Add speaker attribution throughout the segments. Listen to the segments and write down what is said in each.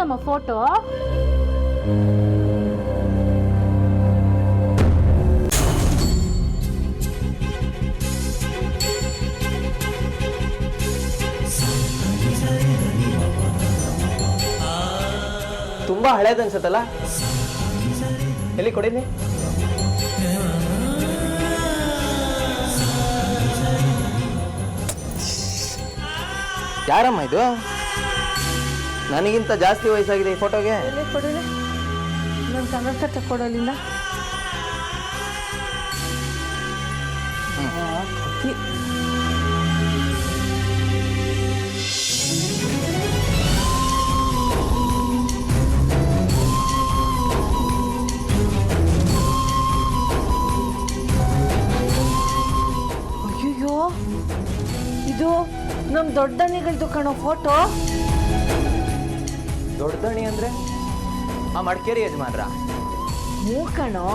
Speaker 1: ಯಾರ್ದಮ್ಮ photo?
Speaker 2: ತುಂಬಾ ಹಳೇದು ಅನ್ಸತ್ತಲ್ಲ, ಎಲ್ಲಿ ಕೊಡಿನಿ. ಯಾರಮ್ಮ ಇದು? ನನಗಿಂತ ಜಾಸ್ತಿ ವಯಸ್ಸಾಗಿದೆ ಈ ಫೋಟೋಗೆ.
Speaker 3: ಕೊಡಲಿ, ನನ್ನ ಕನ್ನಡ ತಕ್ಕೊಡಲಿಲ್ಲ. ಅಯ್ಯೋ, ಇದು ನಮ್ಮ ದೊಡ್ಡನಿಗಳದ್ದು ಕಣೋ ಫೋಟೋ.
Speaker 2: ದೊಡ್ಡದಣಿ ಅಂದ್ರೆ ಆ ಮಡಿಕೇರಿ ಯಜಮಾನ್ರ?
Speaker 3: ಹ್ಞೂ ಕಣೋ,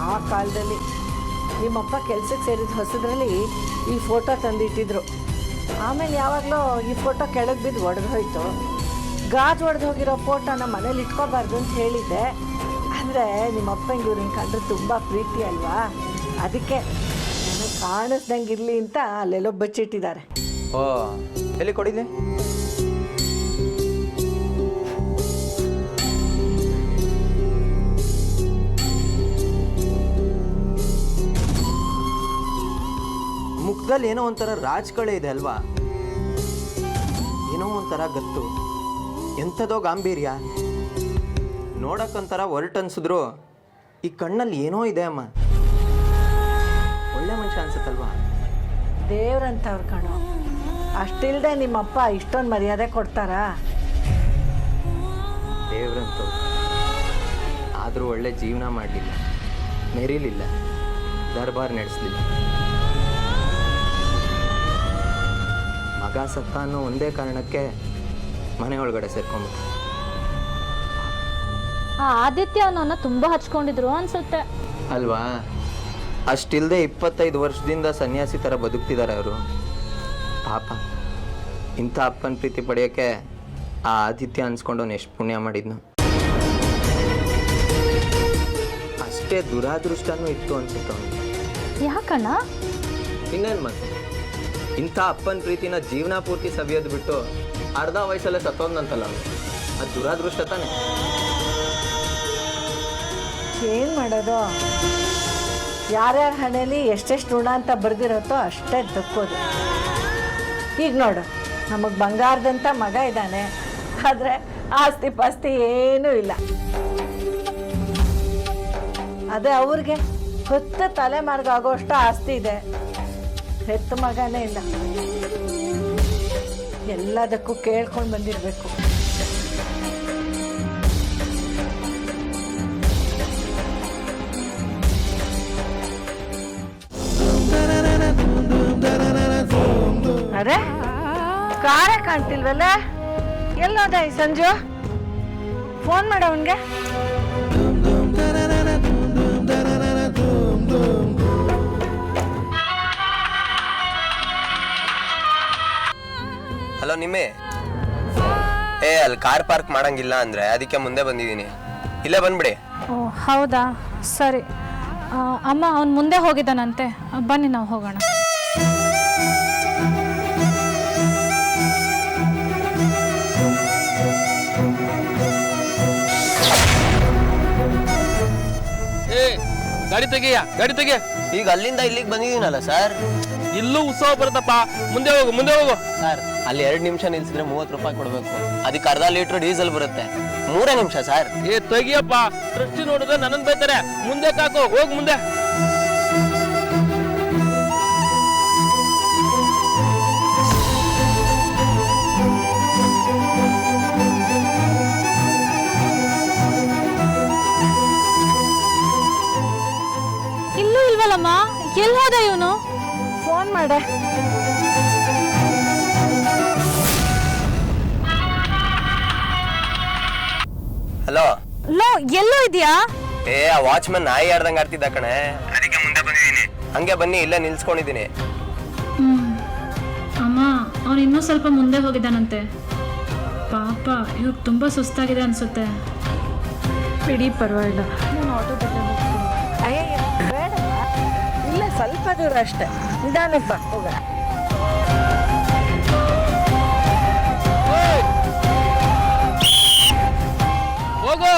Speaker 3: ಆ ಕಾಲದಲ್ಲಿ ನಿಮ್ಮಪ್ಪ ಕೆಲ್ಸಕ್ಕೆ ಸೇರಿದ ಹೊಸದ್ರಲ್ಲಿ ಈ ಫೋಟೋ ತಂದಿಟ್ಟಿದ್ರು. ಆಮೇಲೆ ಯಾವಾಗಲೂ ಈ ಫೋಟೋ ಕೆಳಗೆ ಬಿದ್ದು ಒಡೆದು ಹೋಯ್ತು. ಗಾಜು ಒಡೆದು ಹೋಗಿರೋ ಫೋಟೋನ ಮನೇಲಿ ಇಟ್ಕೋಬಾರ್ದು ಅಂತ ಹೇಳಿದ್ದೆ. ಅಂದರೆ ನಿಮ್ಮಪ್ಪಂಗೆ ಇವ್ರನ್ನ ಕಂಡ್ರೆ ತುಂಬ ಪ್ರೀತಿ ಅಲ್ವಾ, ಅದಕ್ಕೆ ನನಗೆ ಕಾಣಿಸ್ದಂಗೆ ಇರಲಿ ಅಂತ ಅಲ್ಲೆಲ್ಲೋ ಬಚ್ಚಿಟ್ಟಿದ್ದಾರೆ.
Speaker 2: ಓ, ಎಲ್ಲಿ ಕೊಡಿಲಿ. ಮುಖದಲ್ಲಿ ಏನೋ ಒಂಥರ ರಾಜಕಳೆ ಇದೆ ಅಲ್ವಾ, ಏನೋ ಒಂಥರ ಗತ್ತು, ಎಂಥದೋ ಗಾಂಭೀರ್ಯ, ನೋಡಕ್ಕಂತರ ಒರಟು ಅನ್ಸಿದ್ರು ಈ ಕಣ್ಣಲ್ಲಿ ಏನೋ ಇದೆ ಅಮ್ಮ. ಒಳ್ಳೆ ಮನುಷ್ಯ ಅನ್ಸುತ್ತಲ್ವಾ?
Speaker 3: ದೇವ್ರಂತವ್ರು ಕಣೋ, ಅಷ್ಟಿಲ್ಲದೆ ನಿಮ್ಮಪ್ಪ ಇಷ್ಟೊಂದು ಮರ್ಯಾದೆ ಕೊಡ್ತಾರಾ?
Speaker 2: ದೇವ್ರಂತವ್ರು ಆದರೂ ಒಳ್ಳೆ ಜೀವನ ಮಾಡಲಿಲ್ಲ, ಮೆರೀಲಿಲ್ಲ, ದರ್ಬಾರ್ ನಡೆಸಲಿಲ್ಲ. ಮಗ ಸತ್ತ ಅನ್ನೋ ಒಂದೇ ಕಾರಣಕ್ಕೆ ಮನೆ ಒಳಗಡೆ ಸೇರ್ಕೊಂಡ್ಬಿಟ್ಟ.
Speaker 1: ಆ ಆದಿತ್ಯ ಅನ್ನೋನ್ನ ತುಂಬಾ ಹಚ್ಕೊಂಡಿದ್ರು ಅನ್ಸುತ್ತೆ
Speaker 2: ಅಲ್ವಾ? ಅಷ್ಟಿಲ್ಲದೆ 25 ವರ್ಷದಿಂದ ಸನ್ಯಾಸಿ ಥರ ಬದುಕ್ತಿದ್ದಾರೆ ಅವರು. ಪಾಪ, ಇಂಥ ಅಪ್ಪನ ಪ್ರೀತಿ ಪಡೆಯೋಕ್ಕೆ ಆ ಆದಿತ್ಯ ಅನ್ಸ್ಕೊಂಡವನು ಎಷ್ಟು ಪುಣ್ಯ ಮಾಡಿದ್ನು. ಅಷ್ಟೇ ದುರಾದೃಷ್ಟನೂ ಇತ್ತು ಅನ್ಸುತ್ತೆ ಅವನು.
Speaker 1: ಯಾಕಣ್ಣ?
Speaker 2: ಇನ್ನೇನು ಮತ್ತೆ, ಇಂಥ ಅಪ್ಪನ ಪ್ರೀತಿನ ಜೀವನ ಪೂರ್ತಿ ಸವಿಯೋದು ಬಿಟ್ಟು ಅರ್ಧ ವಯಸ್ಸಲ್ಲೇ ಸತ್ತೋದ್ನಂತಲ್ಲ ಅವನು. ಅದು ದುರಾದೃಷ್ಟ ತಾನೆ.
Speaker 3: ಏನು ಮಾಡೋದು? ಯಾರ್ಯಾರ ಹಣೆಯಲ್ಲಿ ಎಷ್ಟೆಷ್ಟು ಋಣ ಅಂತ ಬರ್ದಿರತ್ತೋ ಅಷ್ಟೇ ದಕ್ಕೋದು. ಈಗ ನೋಡು, ನಮಗೆ ಬಂಗಾರದಂಥ ಮಗ ಇದ್ದಾನೆ, ಆದರೆ ಆಸ್ತಿ ಪಾಸ್ತಿ ಏನೂ ಇಲ್ಲ. ಅದೇ ಅವ್ರಿಗೆ 10 ತಲೆಮಾರ್ಗಾಗೋಷ್ಟು ಆಸ್ತಿ ಇದೆ, ಹೆತ್ತ ಮಗನೇ ಇಲ್ಲ. ಎಲ್ಲದಕ್ಕೂ ಕೇಳ್ಕೊಂಡು ಬಂದಿರಬೇಕು. ಅರೆ, ಕಾರೇ ಕಾಣ್ತಿಲ್ವಲ್ಲ? ಎಲ್ಲೋದ ಈ ಸಂಜು? ಫೋನ್ ಮಾಡ ಅವನ್ಗೆ.
Speaker 2: ಹಲೋ ನಿಮ್ಮೆ, ಅಲ್ಲಿ ಕಾರ್ ಪಾರ್ಕ್ ಮಾಡಂಗಿಲ್ಲ ಅಂದ್ರೆ ಅದಕ್ಕೆ ಮುಂದೆ ಬಂದಿದ್ದೀನಿ, ಇಲ್ಲೇ ಬಂದ್ಬಿಡಿ.
Speaker 1: ಓ ಹೌದಾ, ಸರಿ. ಅಮ್ಮ ಅವ್ನು ಮುಂದೆ ಹೋಗಿದ್ದಾನಂತೆ, ಬನ್ನಿ ನಾವು ಹೋಗೋಣ.
Speaker 4: ಗಾಡಿ ತೆಗಿಯ, ಗಾಡಿ ತೆಗಿಯ.
Speaker 2: ಈಗ ಅಲ್ಲಿಂದ ಇಲ್ಲಿಗೆ ಬಂದಿದ್ದೀನಲ್ಲ ಸರ್.
Speaker 4: ಇಲ್ಲೂ ಉತ್ಸವ ಬರುತ್ತಪ್ಪ, ಮುಂದೆ ಹೋಗು, ಮುಂದೆ ಹೋಗು.
Speaker 2: ಸರ್, ಅಲ್ಲಿ 2 ನಿಮಿಷ ನಿಲ್ಸಿದ್ರೆ 30 ರೂಪಾಯಿ ಕೊಡ್ಬೇಕು. ಅದಕ್ಕೆ ಅರ್ಧ ಲೀಟರ್ ಡೀಸೆಲ್ ಬರುತ್ತೆ. 3 ನಿಮಿಷ ಸರ್.
Speaker 4: ತೆಗಿಯಪ್ಪ, ದೃಷ್ಟಿ ನೋಡಿದ್ರೆ ನನ್ನನ್ನು ಬೈತಾರೆ. ಮುಂದೆ ಕಾಕು, ಹೋಗ್ ಮುಂದೆ.
Speaker 1: ಇಲ್ಲೂ ಇಲ್ವಲ್ಲಮ್ಮ, ಎಲ್ಲಿ ಹೋದ ಇವನು?
Speaker 3: ಫೋನ್ ಮಾಡೆ.
Speaker 2: ಹಲೋ,
Speaker 1: ಲೋ ಎಲ್ಲೋ ಇದೆಯಾ?
Speaker 2: ಆ ವಾಚ್ಮನ್ ನಾಯಿ ಆಡ್ದಂಗ್ ಆಡ್ತಿದ್ದ ಕಣೆ, ಅದಕ್ಕೆ ಮುಂದೆ ಬಂದಿದ್ದೀನಿ. ಹಂಗೆ ಬನ್ನಿ, ಇಲ್ಲೇ ನಿಲ್ಸ್ಕೊಂಡಿದ್ದೀನಿ.
Speaker 1: ಅಮ್ಮ, ಅವನು ಇನ್ನೂ ಸ್ವಲ್ಪ ಮುಂದೆ ಹೋಗಿದ್ದಾನಂತೆ. ಪಾಪ ಇವಾಗ ತುಂಬ ಸುಸ್ತಾಗಿದೆ ಅನಿಸುತ್ತೆ.
Speaker 5: ಬಿಡಿ ಪರವಾಗಿಲ್ಲ, ನಾನು ಆಟೋದಲ್ಲೇ ಹೋಗ್ತೀನಿ.
Speaker 3: ಅಯ್ಯಯ್ಯ ಬೇಡವಾ, ಇಲ್ಲ ಸ್ವಲ್ಪ ದೂರ ಅಷ್ಟೇ, ನಿಧಾನಕ್ಕೆ ಬಾ ಹೋಗೋಣ.
Speaker 4: ಹೋಗು.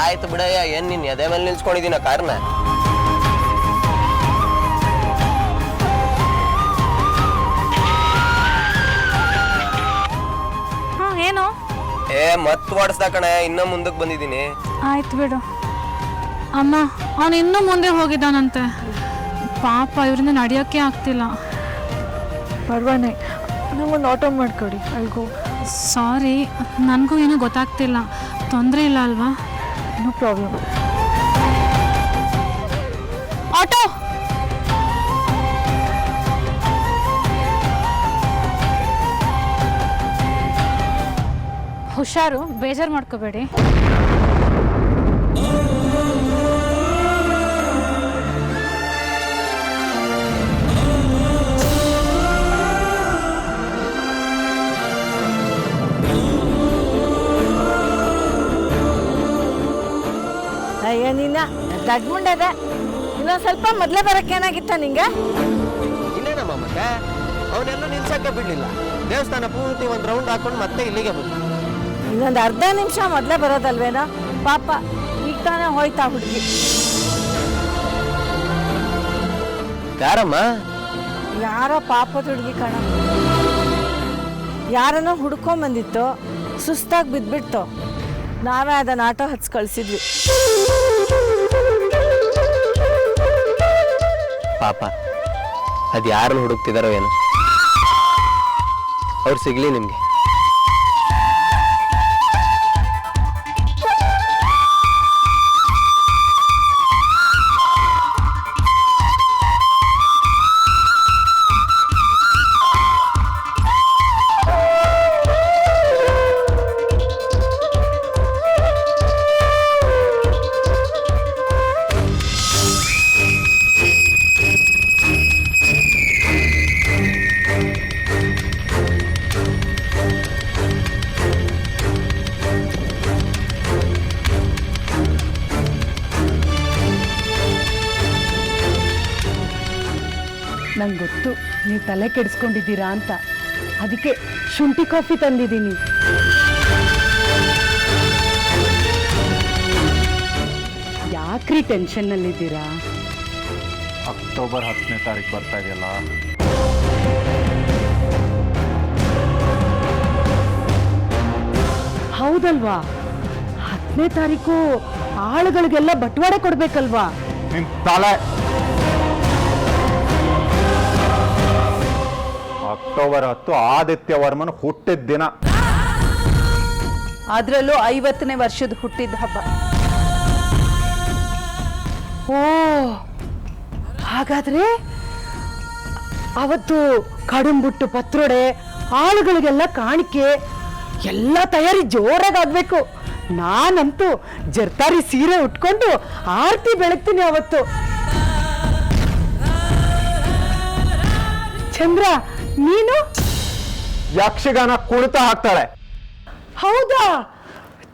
Speaker 2: ಆಯ್ತು ಬಿಡಯ್ಯ, ಏನ್ ನೀನ್ ಎದೆ ಮೇಲೆ ನಿಲ್ಸ್ಕೊಂಡಿದ್ದೀನ ಕಾರ್ನ?
Speaker 1: ಹಾಂ ಏನು?
Speaker 2: ಮತ್ ಓಡಿಸ್ದ ಕಣ, ಇನ್ನ ಮುಂದಕ್ಕೆ ಬಂದಿದ್ದೀನಿ.
Speaker 1: ಆಯ್ತು ಬಿಡು. ಅಮ್ಮ ಅವನು ಇನ್ನೂ ಮುಂದೆ ಹೋಗಿದ್ದಾನಂತೆ. ಪಾಪ ಇವರಿಂದ ನಡೆಯೋಕ್ಕೆ ಆಗ್ತಿಲ್ಲ.
Speaker 5: ಪರ್ವಾನೆ, ನಂಗೊಂದು ಆಟೋ ಮಾಡಿಕೊಡಿ, ಅಲ್ಗೋ.
Speaker 1: ಸಾರಿ, ನನಗೂ ಏನೂ ಗೊತ್ತಾಗ್ತಿಲ್ಲ. ತೊಂದರೆ ಇಲ್ಲ ಅಲ್ವಾ?
Speaker 5: No problem.
Speaker 1: ಆಟೋ ಹುಷಾರು, ಬೇಜಾರು ಮಾಡ್ಕೋಬೇಡಿ.
Speaker 3: ಅಯ್ಯ ನಿನ್ನ ದಡ್ಡ ಮುಂಡದೆ, ಇನ್ನೊಂದು ಸ್ವಲ್ಪ ಮೊದಲೇ ಬರೋಕ್ಕೇನಾಗಿತ್ತ ನಿಂಗೆ?
Speaker 2: ಇಲ್ಲೇನಮ್ಮ ಮತ್ತೆ ಅವನೆಲ್ಲ ನಿಲ್ಸಕ್ಕೆ ಬಿಡ್ಲಿಲ್ಲ. ದೇವಸ್ಥಾನ ಪೂರ್ತಿ ಒಂದು ರೌಂಡ್ ಹಾಕೊಂಡು ಮತ್ತೆ ಇಲ್ಲಿಗೆ ಬಂದು.
Speaker 3: ಇನ್ನೊಂದು ಅರ್ಧ ನಿಮಿಷ ಮೊದಲೇ ಬರೋದಲ್ವೇನೋ? ಪಾಪ ಈಗ ತಾನೇ ಹೋಯ್ತಾ ಹುಡುಗಿ.
Speaker 2: ಯಾರಮ್ಮ?
Speaker 3: ಯಾರೋ ಪಾಪದ ಹುಡುಗಿ ಕಣ, ಯಾರನ್ನೋ ಹುಡ್ಕೊಂಬಂದಿತ್ತು, ಸುಸ್ತಾಗಿ ಬಿದ್ದುಬಿಡ್ತು. ನಾವೇ ಅದನ್ನ ಆಟೋ ಹಚ್ಚಿ ಕಳಿಸಿದ್ವಿ.
Speaker 2: ಪಾಪ ಅದು ಯಾರನ್ನು ಹುಡುಕ್ತಿದಾರೋ ಏನೋ, ಅವ್ರು ಸಿಗ್ಲಿ ನಿಮ್ಗೆ.
Speaker 5: ನಂಗೆ ಗೊತ್ತು ನೀವು ತಲೆ ಕೆಡಿಸ್ಕೊಂಡಿದ್ದೀರಾ ಅಂತ, ಅದಕ್ಕೆ ಶುಂಠಿ ಕಾಫಿ ತಂದಿದ್ದೀನಿ. ಯಾಕ್ರಿ ಟೆನ್ಷನ್ನಲ್ಲಿದ್ದೀರಾ?
Speaker 6: ಅಕ್ಟೋಬರ್ 10ನೇ ತಾರೀಕು ಬರ್ತಾ ಇದೆಯಲ್ಲ,
Speaker 5: ಹೌದಲ್ವಾ? 10ನೇ ತಾರೀಕು ಆಳುಗಳಿಗೆಲ್ಲ ಬಟವಾಡ ಕೊಡ್ಬೇಕಲ್ವಾ?
Speaker 6: ನಿನ್ ತಲೆ. ಅಕ್ಟೋಬರ್ 10 ಆದಿತ್ಯ ವರ್ಮನ್ ಹುಟ್ಟಿದ ದಿನ.
Speaker 5: ಅದರಲ್ಲೂ 50ನೇ ವರ್ಷದ ಹುಟ್ಟಿದ ಹಬ್ಬ. ಓ, ಹಾಗಾದ್ರೆ ಅವತ್ತು ಕಡುಂಬುಟ್ಟು ಪತ್ರೊಡೆ, ಆಳುಗಳಿಗೆಲ್ಲ ಕಾಣಿಕೆ ಎಲ್ಲ ತಯಾರಿ ಜೋರಾಗಾಗಬೇಕು. ನಾನಂತೂ ಜರ್ತಾರಿ ಸೀರೆ ಉಟ್ಕೊಂಡು ಆರತಿ ಬೆಳಗ್ತೀನಿ ಅವತ್ತು. ಚಂದ್ರ, ನೀನು?
Speaker 6: ಯಕ್ಷಗಾನ ಕುಣಿತ ಹಾಕ್ತಾಳೆ.
Speaker 5: ಹೌದಾ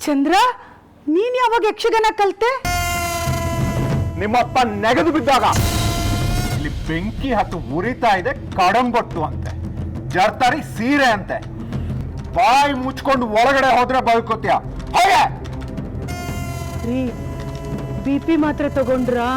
Speaker 5: ಚಂದ್ರ, ನೀನ್ ಯಾವಾಗ ಯಕ್ಷಗಾನ ಕಲ್ತೆ?
Speaker 6: ನಿಮ್ಮಪ್ಪ ನೆಗೆದು ಬಿದ್ದಾಗ. ಇಲ್ಲಿ ಬೆಂಕಿ ಹತ್ತು ಉರಿತಾ ಇದೆ, ಕಡಂಬೊಟ್ಟು ಅಂತೆ, ಜರ್ತಾರಿ ಸೀರೆ ಅಂತೆ. ಬಾಯಿ ಮುಚ್ಕೊಂಡು ಒಳಗಡೆ ಹೋದ್ರೆ ಬದುಕೋತ್ಯಾ?
Speaker 5: ರೀ, BP ಮಾತ್ರ ತಗೊಂಡ್ರಾ?